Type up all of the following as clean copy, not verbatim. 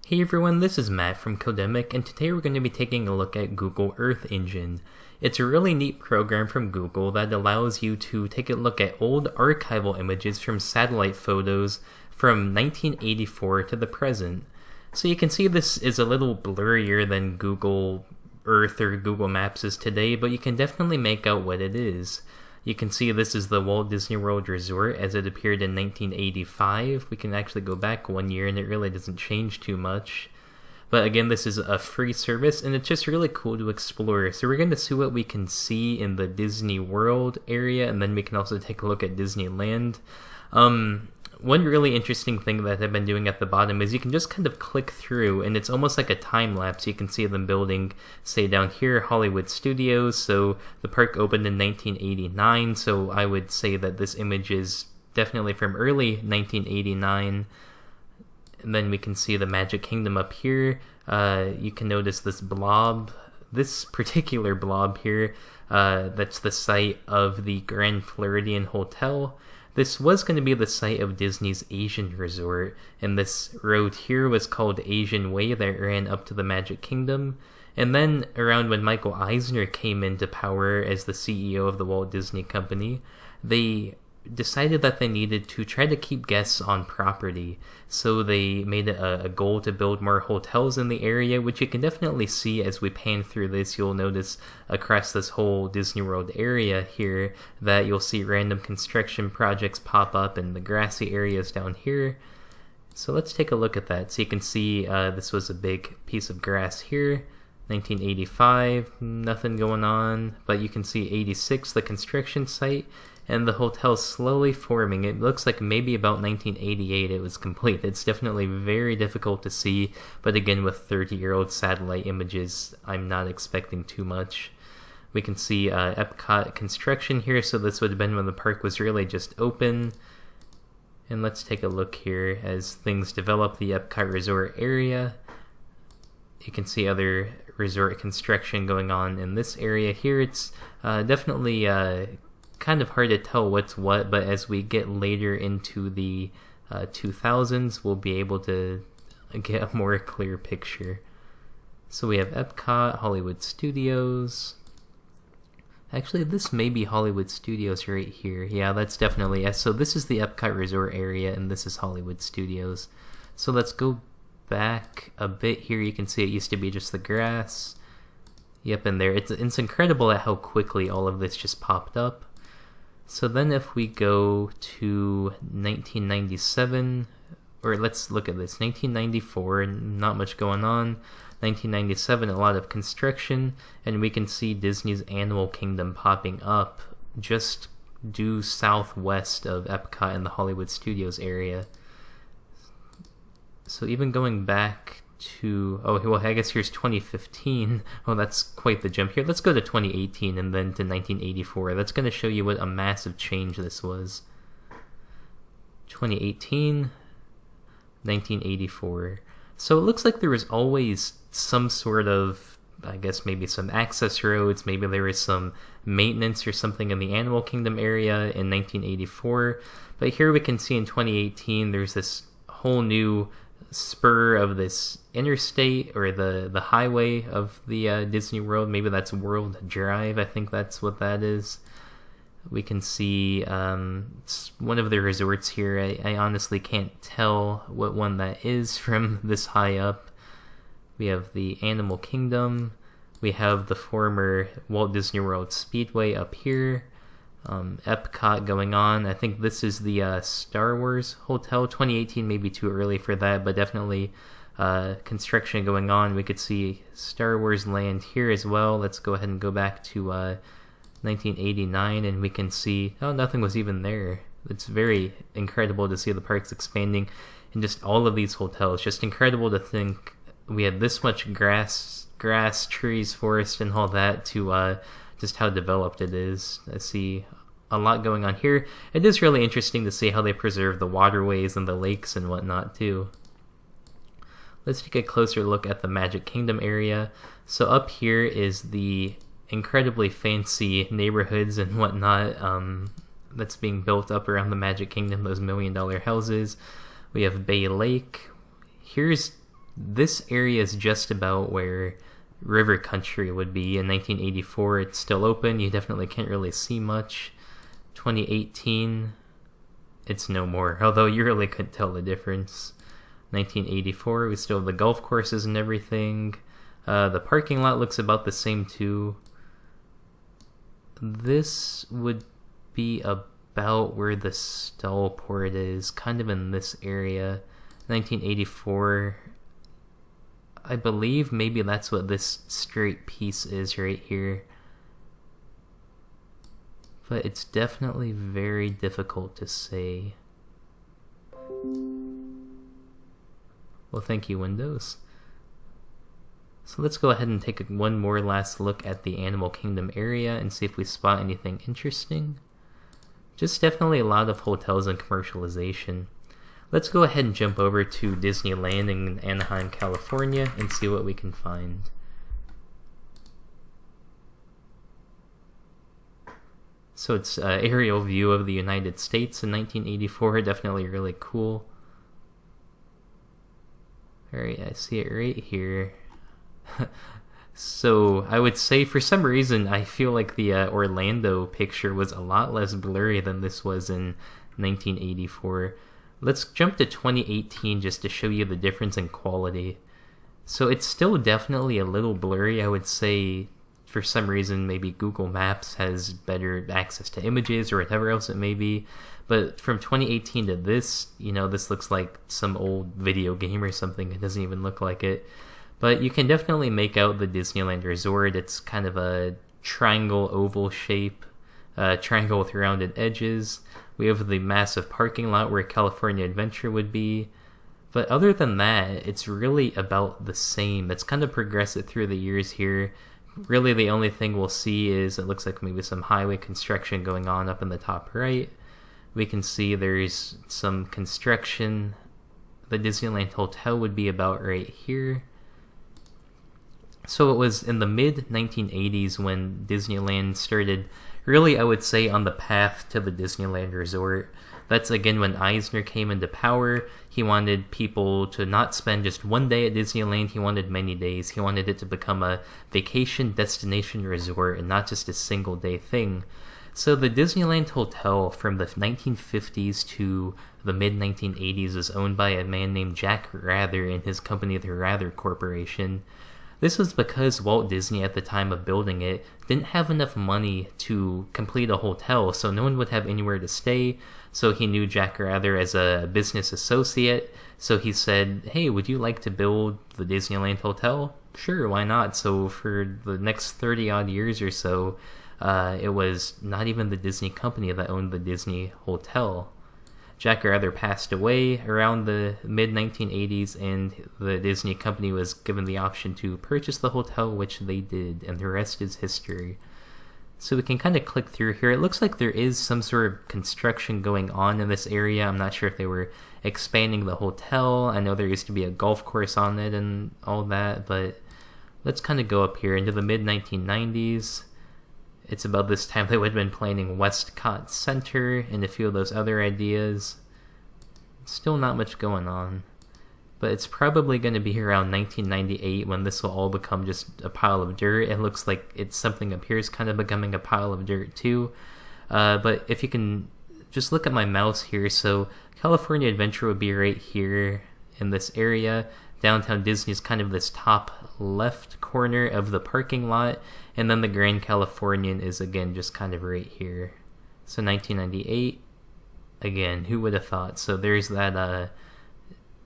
Hey everyone, this is Matt from Codemic, and today we're going to be taking a look at Google Earth Engine. It's a really neat program from Google that allows you to take a look at old archival images from satellite photos from 1984 to the present. So you can see this is a little blurrier than Google Earth or Google Maps is today, but you can definitely make out what it is. You can see this is the Walt Disney World Resort as it appeared in 1985. We can actually go back 1 year and it really doesn't change too much. But again, this is a free service and it's just really cool to explore. So we're going to see what we can see in the Disney World area, and then we can also take a look at Disneyland. One really interesting thing that I've been doing at the bottom is you can just kind of click through and it's almost like a time lapse. You can see them building, say down here, Hollywood Studios. So the park opened in 1989, so I would say that this image is definitely from early 1989. And then we can see the Magic Kingdom up here. You can notice this blob, this particular blob here, that's the site of the Grand Floridian Hotel. This was going to be the site of Disney's Asian Resort, and this road here was called Asian Way that ran up to the Magic Kingdom. And then around when Michael Eisner came into power as the CEO of the Walt Disney Company, they decided that they needed to try to keep guests on property. So they made it a goal to build more hotels in the area, which you can definitely see as we pan through this. You'll notice across this whole Disney World area here that you'll see random construction projects pop up in the grassy areas down here. So let's take a look at that. So you can see this was a big piece of grass here. 1985, nothing going on, but you can see 86, the construction site, and the hotel's slowly forming. It looks like maybe about 1988 it was complete. It's definitely very difficult to see, but again, with 30-year-old satellite images, I'm not expecting too much. We can see EPCOT construction here, so this would have been when the park was really just open. And let's take a look here as things develop the EPCOT Resort area. You can see other resort construction going on in this area here. It's definitely kind of hard to tell what's what, but as we get later into the 2000s, we'll be able to get a more clear picture. So we have EPCOT, Hollywood Studios. Actually, this may be Hollywood Studios right here. Yeah, that's definitely it. So this is the EPCOT Resort area, and this is Hollywood Studios. So let's go back a bit here. You can see it used to be just the grass. Yep, and there. It's incredible at how quickly all of this just popped up. So then if we go to 1997, or let's look at this, 1994, not much going on. 1997, a lot of construction, and we can see Disney's Animal Kingdom popping up just due southwest of EPCOT in the Hollywood Studios area. So even going back to, oh, well, I guess here's 2015. Oh, that's quite the jump here. Let's go to 2018 and then to 1984. That's going to show you what a massive change this was. 2018, 1984. So it looks like there was always some sort of, I guess maybe some access roads, maybe there was some maintenance or something in the Animal Kingdom area in 1984. But here we can see in 2018 there's this whole new spur of this interstate, or the highway of the Disney World. Maybe that's World Drive. I think that's what that is. We can see one of the resorts here. I honestly can't tell what one that is from this high up. We have the Animal Kingdom. We have the former Walt Disney World Speedway up here. EPCOT going on. I think this is the Star Wars Hotel. 2018 may be too early for that, but definitely construction going on. We could see Star Wars Land here as well. Let's go ahead and go back to 1989 and we can see, oh, nothing was even there. It's very incredible to see the parks expanding and just all of these hotels. Just incredible to think we had this much grass, trees, forest, and all that to just how developed it is. I see a lot going on here. It is really interesting to see how they preserve the waterways and the lakes and whatnot too. Let's take a closer look at the Magic Kingdom area. So up here is the incredibly fancy neighborhoods and whatnot that's being built up around the Magic Kingdom, those $1 million houses. We have Bay Lake. Here's this area is just about where River Country would be. In 1984, it's still open. You definitely can't really see much. 2018, it's no more, although you really couldn't tell the difference. 1984, we still have the golf courses and everything. The parking lot looks about the same too. This would be about where the stall port is, kind of in this area. 1984, I believe maybe that's what this straight piece is right here. But it's definitely very difficult to say. Well, thank you, Windows. So let's go ahead and take one more last look at the Animal Kingdom area and see if we spot anything interesting. Just definitely a lot of hotels and commercialization. Let's go ahead and jump over to Disneyland in Anaheim, California and see what we can find. So it's an aerial view of the United States in 1984, definitely really cool. Alright, I see it right here. So I would say for some reason I feel like the Orlando picture was a lot less blurry than this was in 1984. Let's jump to 2018 just to show you the difference in quality. So it's still definitely a little blurry. I would say for some reason maybe Google Maps has better access to images or whatever else it may be. But from 2018 to this, this looks like some old video game or something. It doesn't even look like it. But you can definitely make out the Disneyland Resort. It's kind of a triangle oval shape, triangle with rounded edges. We have the massive parking lot where California Adventure would be. But other than that, it's really about the same. It's kind of progressed through the years here. Really the only thing we'll see is it looks like maybe some highway construction going on up in the top right. We can see there's some construction. The Disneyland Hotel would be about right here. So it was in the mid-1980s when Disneyland started, really I would say, on the path to the Disneyland Resort. That's again when Eisner came into power. He wanted people to not spend just one day at Disneyland, he wanted many days. He wanted it to become a vacation destination resort and not just a single day thing. So the Disneyland Hotel from the 1950s to the mid-1980s was owned by a man named Jack Rather and his company, the Rather Corporation. This was because Walt Disney at the time of building it didn't have enough money to complete a hotel, so no one would have anywhere to stay. So he knew Jack Rather as a business associate, so he said, hey, would you like to build the Disneyland Hotel? Sure, why not? So for the next 30 odd years or so, it was not even the Disney company that owned the Disney Hotel. Jack Rather passed away around the mid-1980s, and the Disney company was given the option to purchase the hotel, which they did, and the rest is history. So we can kind of click through here. It looks like there is some sort of construction going on in this area. I'm not sure if they were expanding the hotel. I know there used to be a golf course on it and all that, but let's kind of go up here into the mid-1990s. It's about this time they would have been planning EPCOT Center and a few of those other ideas. Still not much going on. But it's probably going to be around 1998 when this will all become just a pile of dirt. It looks like it's something up here is kind of becoming a pile of dirt too. But if you can just look at my mouse here, so California Adventure would be right here in this area. Downtown Disney is kind of this top left corner of the parking lot, and then the Grand Californian is again just kind of right here. So 1998, again, who would have thought? So there's that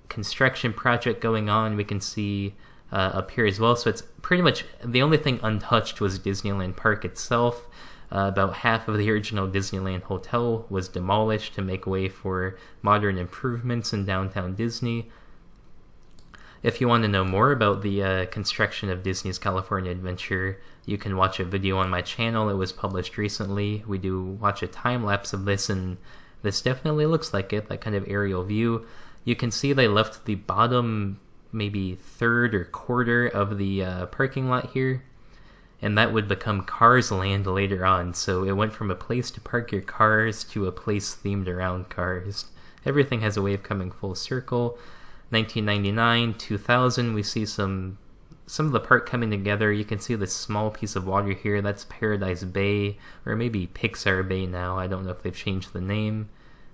construction project going on. We can see up here as well. So it's pretty much the only thing untouched was Disneyland Park itself. About half of the original Disneyland Hotel was demolished to make way for modern improvements in downtown Disney. If you want to know more about the construction of Disney's California Adventure, you can watch a video on my channel. It was published recently. We do watch a time lapse of this, and this definitely looks like it, that kind of aerial view. You can see they left the bottom maybe third or quarter of the parking lot here, and that would become Cars Land later on. So it went from a place to park your cars to a place themed around cars. Everything has a way of coming full circle. 1999, 2000, we see some of the park coming together. You can see this small piece of water here. That's Paradise Bay, or maybe Pixar Bay now. I don't know if they've changed the name.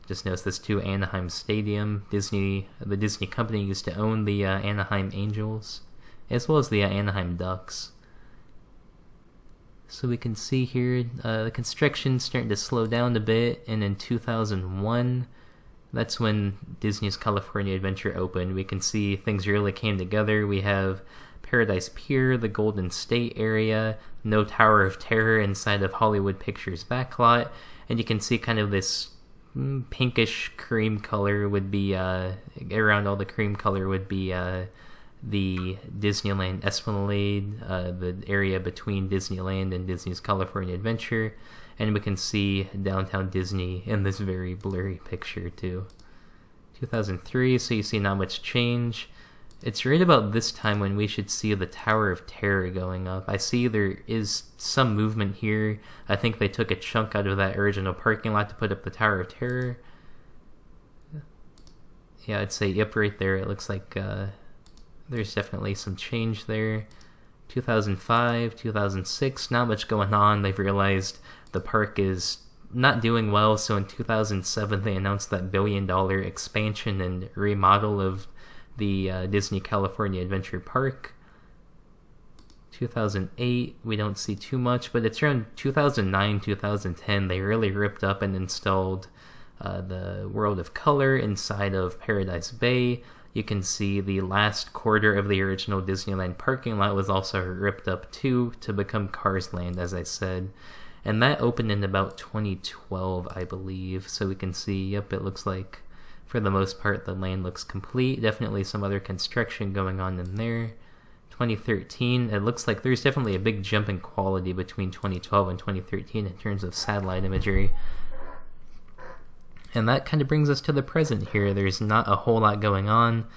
Just notice this too, Anaheim Stadium. The Disney company used to own the Anaheim Angels, as well as the Anaheim Ducks. So we can see here the construction's starting to slow down a bit, and in 2001, that's when Disney's California Adventure opened. We can see things really came together. We have Paradise Pier, the Golden State area, no Tower of Terror inside of Hollywood Pictures backlot, and you can see kind of this pinkish cream color would be, around all the cream color would be the Disneyland Esplanade, the area between Disneyland and Disney's California Adventure, and we can see downtown Disney in this very blurry picture too. 2003, so you see not much change. It's right about this time when we should see the Tower of Terror going up. I see there is some movement here. I think they took a chunk out of that original parking lot to put up the Tower of Terror. Yeah, I'd say, yep, right there. It looks like there's definitely some change there. 2005, 2006, not much going on. They've realized the park is not doing well, so in 2007 they announced that $1 billion expansion and remodel of the Disney California Adventure Park. 2008, we don't see too much, but it's around 2009, 2010, they really ripped up and installed the World of Color inside of Paradise Bay. You can see the last quarter of the original Disneyland parking lot was also ripped up too to become Cars Land, as I said. And that opened in about 2012, I believe. So we can see, yep, it looks like for the most part the land looks complete. Definitely some other construction going on in there. 2013, it looks like there's definitely a big jump in quality between 2012 and 2013 in terms of satellite imagery. And that kind of brings us to the present here. There's not a whole lot going on.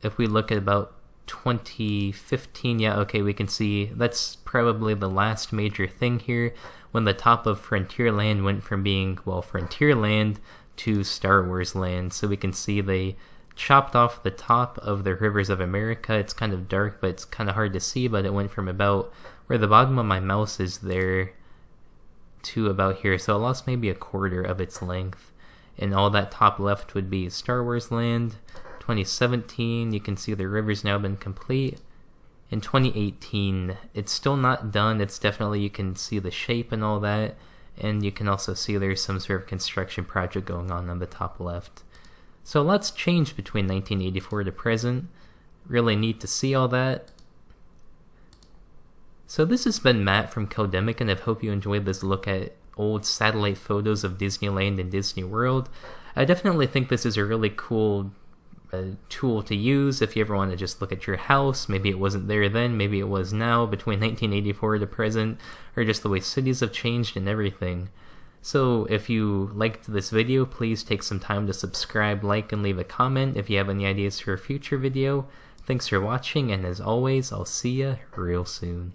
If we look at about 2015, yeah, okay, we can see that's probably the last major thing here, when the top of Frontierland went from being, well, Frontierland to Star Wars Land. So we can see they chopped off the top of the Rivers of America. It's kind of dark, but it's kind of hard to see, but it went from about where the bottom of my mouse is there to about here. So it lost maybe a quarter of its length. And all that top left would be Star Wars Land. 2017, you can see the river's now been complete. In 2018, it's still not done. It's definitely, you can see the shape and all that. And you can also see there's some sort of construction project going on the top left. So a lot's changed between 1984 to present. Really neat to see all that. So this has been Matt from Codemic, and I hope you enjoyed this look at old satellite photos of Disneyland and Disney World. I definitely think this is a really cool tool to use if you ever want to just look at your house. Maybe it wasn't there then, maybe it was now, between 1984 to present, or just the way cities have changed and everything. So if you liked this video, please take some time to subscribe, like, and leave a comment if you have any ideas for a future video. Thanks for watching, and as always, I'll see ya real soon.